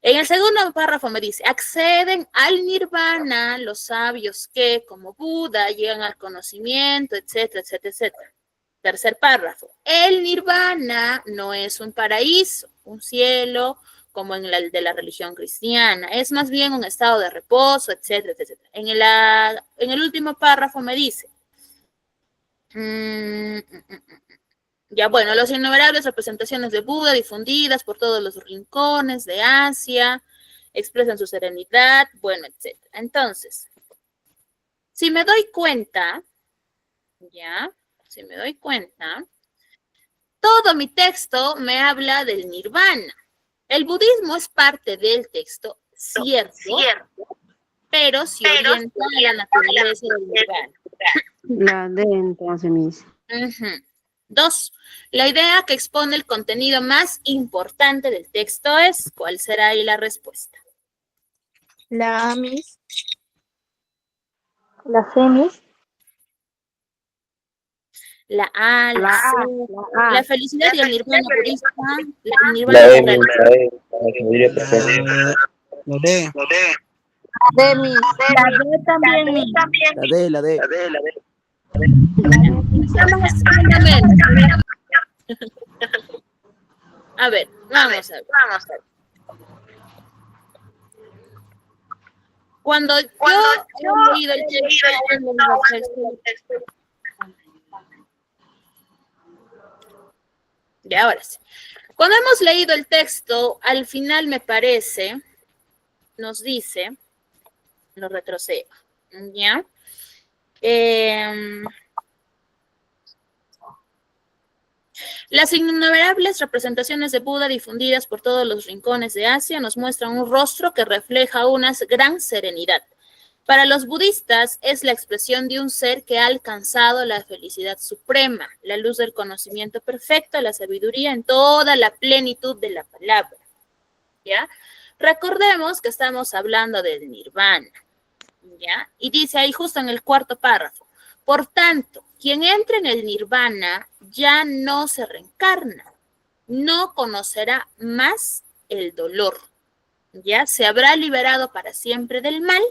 En el segundo párrafo me dice, acceden al nirvana los sabios que, como Buda, llegan al conocimiento, etcétera, etcétera, etcétera. Tercer párrafo, el nirvana no es un paraíso, un cielo, como en el de la religión cristiana, es más bien un estado de reposo, etcétera, etcétera. En el último párrafo me dice, ya bueno, las innumerables representaciones de Buda difundidas por todos los rincones de Asia, expresan su serenidad, bueno, etcétera. Entonces, si me doy cuenta, todo mi texto me habla del nirvana. El budismo es parte del texto, cierto, pero si orienta a la naturaleza del nirvana. La D, entonces, Miss. 2. La idea que expone el contenido más importante del texto es, ¿cuál será ahí la respuesta? La A, Miss. La C, Miss. La A, la C, la felicidad y el nirvana budista, el nirvana La E, terrenal. Miss. La E. La sabiduría perfecta. La D. La D, Miss. La D también, Miss. La D. A ver, vamos a ver. Cuando yo he leído el texto, y ahora sí. Cuando hemos leído el texto, al final me parece, nos dice, lo retrocedo, ¿ya? Las innumerables representaciones de Buda difundidas por todos los rincones de Asia nos muestran un rostro que refleja una gran serenidad. Para los budistas es la expresión de un ser que ha alcanzado la felicidad suprema, la luz del conocimiento perfecto, la sabiduría en toda la plenitud de la palabra. ¿Ya? Recordemos que estamos hablando del nirvana. ¿Ya? Y dice ahí justo en el cuarto párrafo, por tanto, quien entra en el nirvana ya no se reencarna, no conocerá más el dolor, ya se habrá liberado para siempre del mal,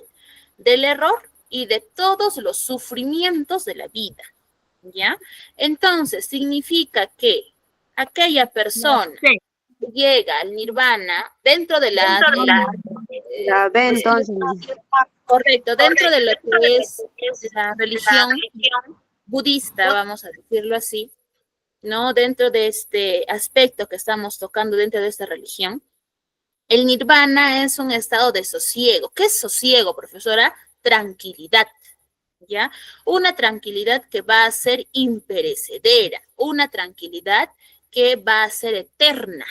del error y de todos los sufrimientos de la vida, ¿ya? Entonces, significa que aquella persona que llega al nirvana dentro de la La B entonces, Miss. correcto, dentro de lo que es la religión budista, vamos a decirlo así, ¿no? Dentro de este aspecto que estamos tocando dentro de esta religión, el nirvana es un estado de sosiego. ¿Qué es sosiego, profesora? Tranquilidad, ¿ya? Una tranquilidad que va a ser imperecedera, una tranquilidad que va a ser eterna.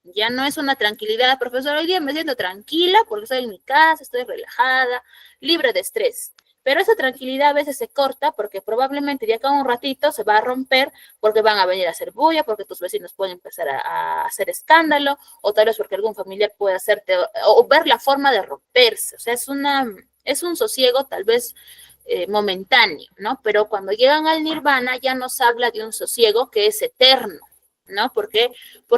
Ya no es una tranquilidad, profesora, hoy día me siento tranquila porque estoy en mi casa, estoy relajada, libre de estrés. Pero esa tranquilidad a veces se corta porque probablemente de acá a un ratito se va a romper porque van a venir a hacer bulla, porque tus vecinos pueden empezar a hacer escándalo, o tal vez porque algún familiar puede hacerte, o ver la forma de romperse. O sea, es un sosiego tal vez momentáneo, ¿no? Pero cuando llegan al nirvana ya nos habla de un sosiego que es eterno, ¿no? Porque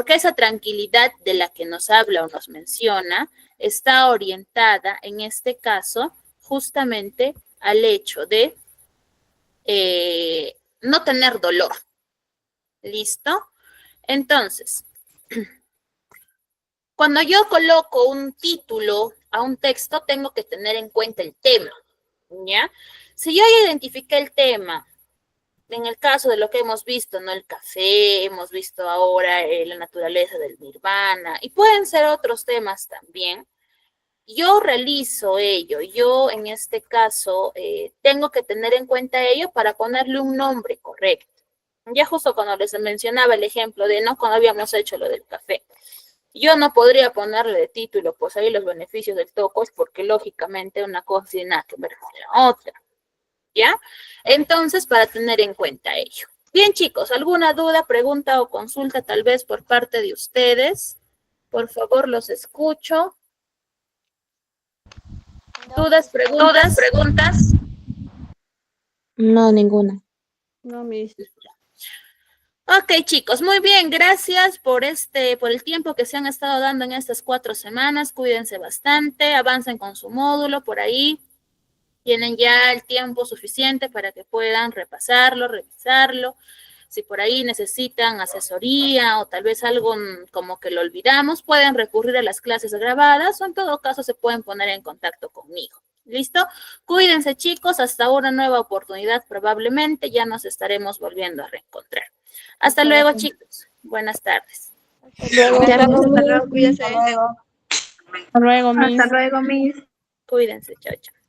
esa tranquilidad de la que nos habla o nos menciona está orientada, en este caso, justamente al hecho de no tener dolor. ¿Listo? Entonces, cuando yo coloco un título a un texto, tengo que tener en cuenta el tema, ¿ya? Si yo ya identifiqué el tema, en el caso de lo que hemos visto, ¿no? El café, hemos visto ahora la naturaleza del nirvana, y pueden ser otros temas también. Yo realizo ello, yo en este caso tengo que tener en cuenta ello para ponerle un nombre correcto. Ya justo cuando les mencionaba el ejemplo de, ¿no? Cuando habíamos hecho lo del café. Yo no podría ponerle de título, pues ahí los beneficios del tocos, porque lógicamente una cosa tiene nada que ver con la otra. ¿Ya? Entonces, para tener en cuenta ello. Bien, chicos, ¿alguna duda, pregunta o consulta tal vez por parte de ustedes? Por favor, los escucho. ¿Dudas, preguntas? No, ninguna. No, Miss. Ok, chicos, muy bien, gracias por el tiempo que se han estado dando en estas 4 semanas. Cuídense bastante, avancen con su módulo por ahí. Tienen ya el tiempo suficiente para que puedan repasarlo, revisarlo. Si por ahí necesitan asesoría o tal vez algo como que lo olvidamos, pueden recurrir a las clases grabadas o en todo caso se pueden poner en contacto conmigo. ¿Listo? Cuídense, chicos, hasta una nueva oportunidad probablemente ya nos estaremos volviendo a reencontrar. Hasta luego, chicos. Buenas tardes. Hasta luego, cuídense. Hasta luego, Miss. Cuídense, chao, chao.